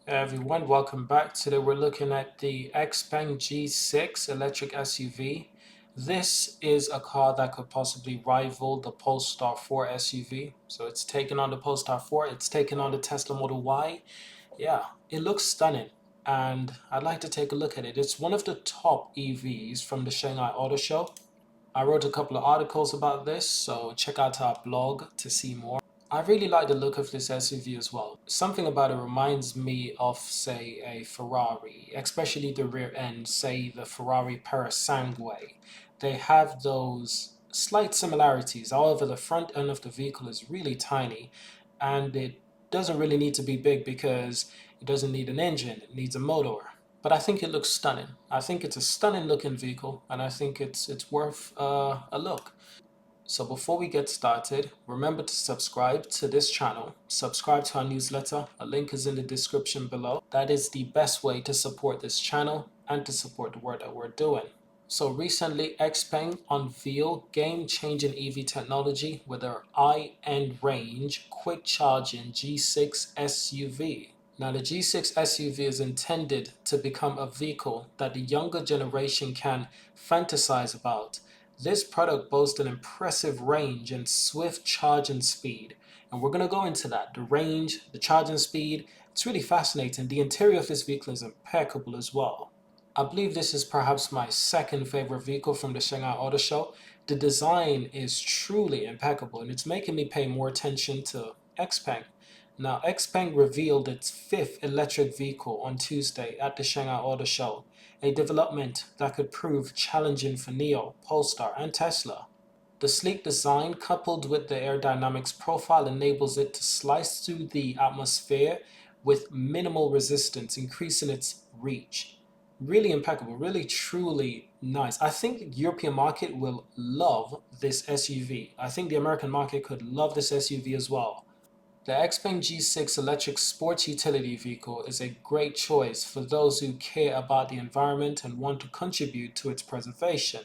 Hey everyone, welcome back. Today we're looking at the XPENG G6 electric SUV. This is a car that could possibly rival the Polestar 4 SUV. So it's taken on the Polestar 4, it's taken on the Tesla Model Y. Yeah, it looks stunning and I'd like to take a look at it. It's one of the top EVs from the Shanghai Auto Show. I wrote a couple of articles about this, so check out our blog to see more. I really like the look of this SUV as well. Something about it reminds me of, say, a Ferrari, especially the rear end, say the Ferrari Parasangue. They have those slight similarities. However, the front end of the vehicle is really tiny and it doesn't really need to be big because it doesn't need an engine, it needs a motor. But I think it looks stunning. I think it's a stunning looking vehicle and I think it's worth a look. So before we get started, remember to subscribe to this channel, subscribe to our newsletter, a link is in the description below. That is the best way to support this channel and to support the work that we're doing. So recently, XPENG unveiled game-changing EV technology with their high-end range, quick-charging G6 SUV. Now the G6 SUV is intended to become a vehicle that the younger generation can fantasize about. This product boasts an impressive range and swift charging speed. And we're going to go into that. The range, the charging speed, it's really fascinating. The interior of this vehicle is impeccable as well. I believe this is perhaps my second favorite vehicle from the Shanghai Auto Show. The design is truly impeccable and it's making me pay more attention to XPeng. Now, XPeng revealed its fifth electric vehicle on Tuesday at the Shanghai Auto Show, a development that could prove challenging for NIO, Polestar, and Tesla. The sleek design, coupled with the aerodynamics profile, enables it to slice through the atmosphere with minimal resistance, increasing its reach. Really impeccable, really truly nice. I think the European market will love this SUV. I think the American market could love this SUV as well. The XPENG G6 electric sports utility vehicle is a great choice for those who care about the environment and want to contribute to its preservation.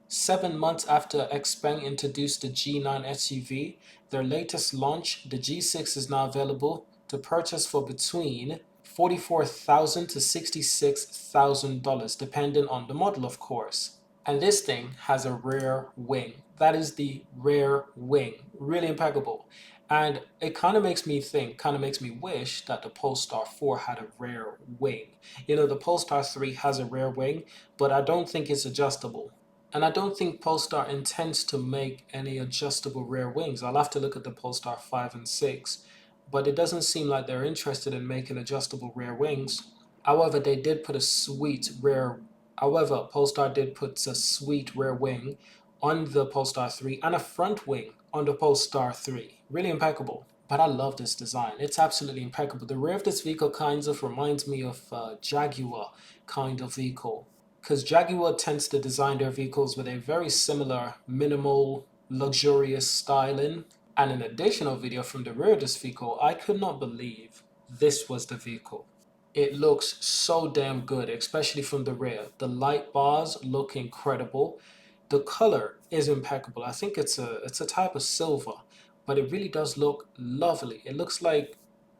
7 months after XPENG introduced the G9 SUV, their latest launch, the G6 is now available to purchase for between $44,000 to $66,000, depending on the model, of course. And this thing has a rear wing. That is the rear wing. Really impeccable. And it kind of makes me think, kind of makes me wish that the Polestar 4 had a rear wing. You know, the Polestar 3 has a rear wing, but I don't think it's adjustable. And I don't think Polestar intends to make any adjustable rear wings. I'll have to look at the Polestar 5 and 6, but it doesn't seem like they're interested in making adjustable rear wings. However, they did put a sweet rear However, Polestar did put a sweet rear wing on the Polestar 3 and a front wing on the Polestar 3. Really impeccable. But I love this design. It's absolutely impeccable. The rear of this vehicle kind of reminds me of a Jaguar kind of vehicle. Because Jaguar tends to design their vehicles with a very similar, minimal, luxurious styling. And an additional video from the rear of this vehicle, I could not believe this was the vehicle. It looks so damn good, especially from the rear. The light bars look incredible. The color is impeccable. I think it's a type of silver, but it really does look lovely. It looks like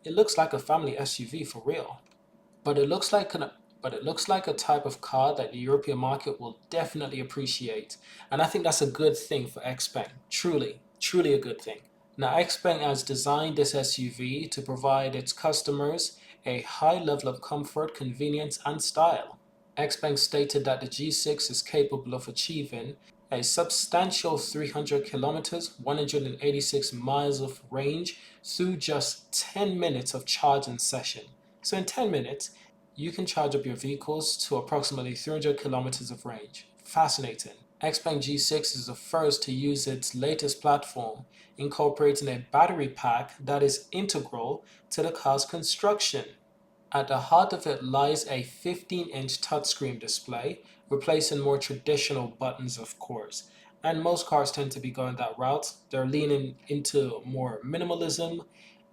a family SUV for real. But it looks like a type of car that the European market will definitely appreciate. And I think that's a good thing for XPeng. Truly, truly a good thing. Now, XPeng has designed this SUV to provide its customers a high level of comfort, convenience, and style. XPeng stated that the G6 is capable of achieving a substantial 300 kilometers, 186 miles of range through just 10 minutes of charging session. So in 10 minutes, you can charge up your vehicles to approximately 300 kilometers of range. Fascinating. XPeng G6 is the first to use its latest platform, incorporating a battery pack that is integral to the car's construction. At the heart of it lies a 15-inch touchscreen display, replacing more traditional buttons, of course. And most cars tend to be going that route. They're leaning into more minimalism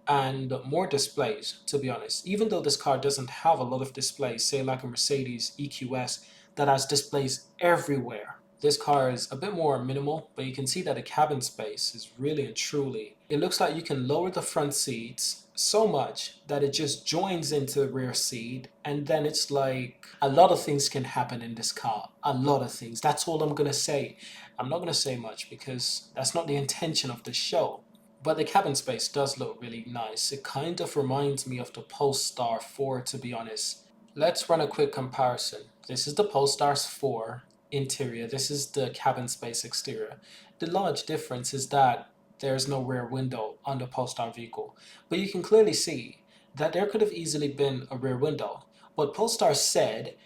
and more displays, to be honest. Even though this car doesn't have a lot of displays, say like a Mercedes EQS that has displays everywhere. This car is a bit more minimal, but you can see that the cabin space is really and truly. It looks like you can lower the front seats so much that it just joins into the rear seat, and then it's like a lot of things can happen in this car. A lot of things. That's all I'm gonna say. I'm not gonna say much because that's not the intention of the show. But the cabin space does look really nice. It kind of reminds me of the Polestar 4, to be honest. Let's run a quick comparison. This is the Polestar 4 interior. This is the cabin space exterior. The large difference is that there's no rear window on the Polestar vehicle. But you can clearly see that there could have easily been a rear window. What Polestar said,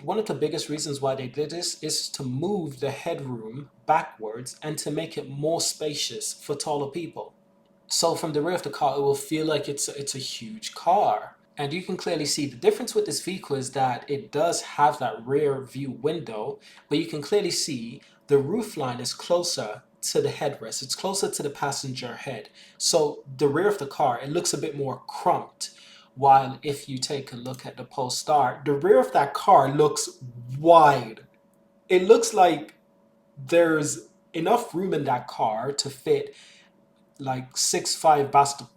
one of the biggest reasons why they did this is to move the headroom backwards and to make it more spacious for taller people. So from the rear of the car, it will feel like it's a huge car. And you can clearly see the difference with this vehicle is that it does have that rear view window, but you can clearly see the roof line is closer to the headrest. It's closer to the passenger head. So the rear of the car, it looks a bit more crumped. While if you take a look at the Polestar, the rear of that car looks wide. It looks like there's enough room in that car to fit like 6'5"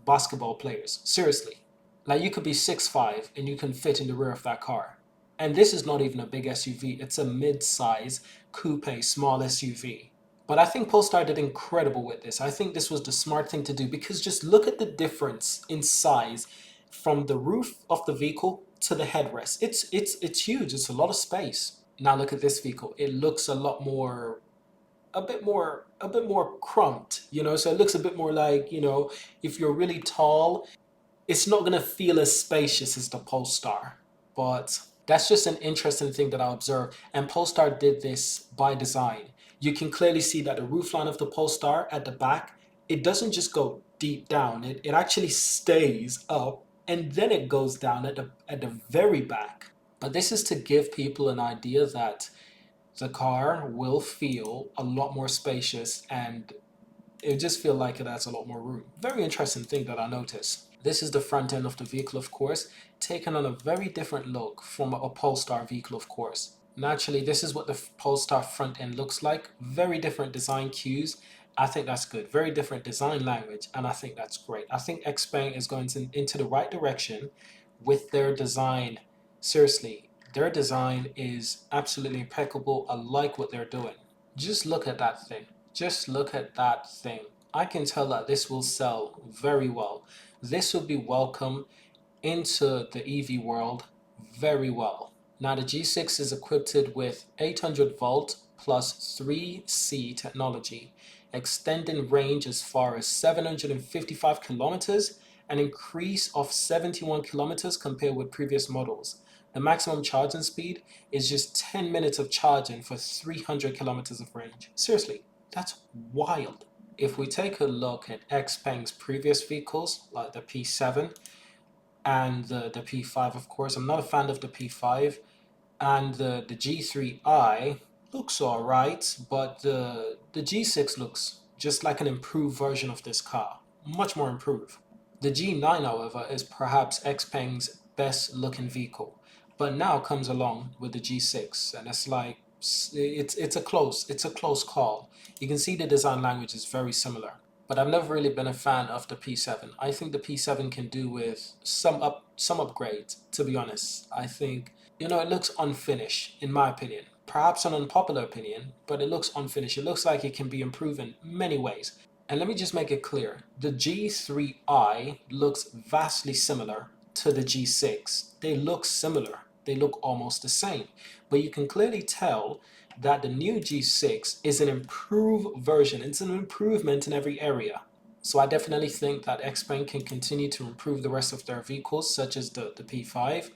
basketball players. Seriously. Like you could be 6'5" and you can fit in the rear of that car. And this is not even a big SUV, it's a mid-size coupe small SUV. But I think Polestar did incredible with this. I think this was the smart thing to do because just look at the difference in size from the roof of the vehicle to the headrest. It's huge. It's a lot of space. Now look at this vehicle. It looks a bit more crumped, so it looks a bit more like, if you're really tall, it's not going to feel as spacious as the Polestar. But that's just an interesting thing that I observed. And Polestar did this by design. You can clearly see that the roofline of the Polestar at the back, it doesn't just go deep down. It actually stays up and then it goes down at the very back. But this is to give people an idea that the car will feel a lot more spacious and it just feel like it has a lot more room. Very interesting thing that I noticed. This is the front end of the vehicle, of course, taken on a very different look from a Polestar vehicle, of course. Naturally, this is what the Polestar front end looks like. Very different design cues. I think that's good. Very different design language, and I think that's great. I think XPeng is going into the right direction with their design. Seriously, their design is absolutely impeccable. I like what they're doing. Just look at that thing. Just look at that thing. I can tell that this will sell very well. This will be welcome into the EV world very well. Now the G6 is equipped with 800 volt plus 3C technology, extending range as far as 755 kilometers, an increase of 71 kilometers compared with previous models. The maximum charging speed is just 10 minutes of charging for 300 kilometers of range. Seriously, that's wild. If we take a look at XPeng's previous vehicles, like the P7 and the P5, of course, I'm not a fan of the P5, and the G3i looks alright, but the G6 looks just like an improved version of this car, much more improved. The G9, however, is perhaps XPeng's best looking vehicle, but now comes along with the G6, and it's like it's a close call. You can see the design language is very similar, but I've never really been a fan of the P7. I think the P7 can do with some upgrades. To be honest, I think it looks unfinished in my opinion. Perhaps an unpopular opinion, but it looks unfinished. It looks like it can be improved in many ways. And let me just make it clear, the G3i looks vastly similar to the G6. They look similar. They look almost the same. But you can clearly tell that the new G6 is an improved version. It's an improvement in every area. So I definitely think that XPeng can continue to improve the rest of their vehicles, such as the P5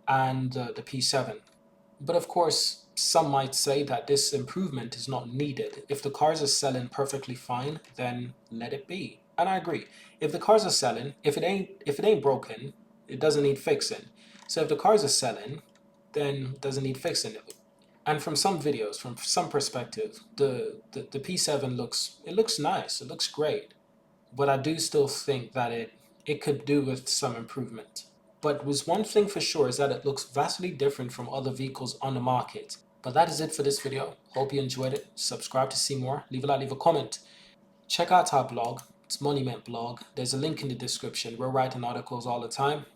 and the P7. But of course, some might say that this improvement is not needed. If the cars are selling perfectly fine, then let it be. And I agree. If the cars are selling, if it ain't broken, it doesn't need fixing. So if the cars are selling, then it doesn't need fixing. And from some videos, from some perspective, the P7 looks nice. It looks great. But I do still think that it could do with some improvement. But was one thing for sure is that it looks vastly different from other vehicles on the market. But that is it for this video. Hope you enjoyed it. Subscribe to see more. Leave a like, leave a comment. Check out our blog. It's Monument Blog. There's a link in the description. We're writing articles all the time.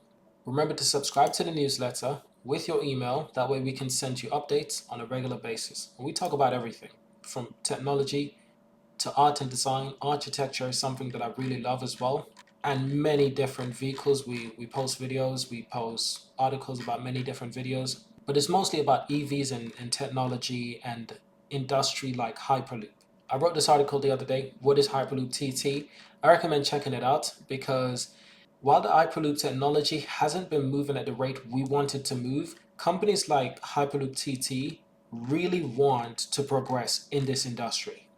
Remember to subscribe to the newsletter with your email. That way we can send you updates on a regular basis. And we talk about everything from technology to art and design. Architecture is something that I really love as well. And many different vehicles. We post videos, we post articles about many different videos. But it's mostly about EVs and technology and industry like Hyperloop. I wrote this article the other day. What is Hyperloop TT? I recommend checking it out because while the Hyperloop technology hasn't been moving at the rate we wanted to move, companies like Hyperloop TT really want to progress in this industry.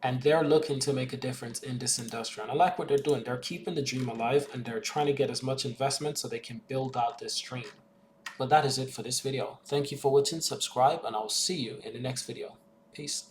And they're looking to make a difference in this industry. And I like what they're doing. They're keeping the dream alive and they're trying to get as much investment so they can build out this stream. But that is it for this video. Thank you for watching, subscribe, and I'll see you in the next video. Peace.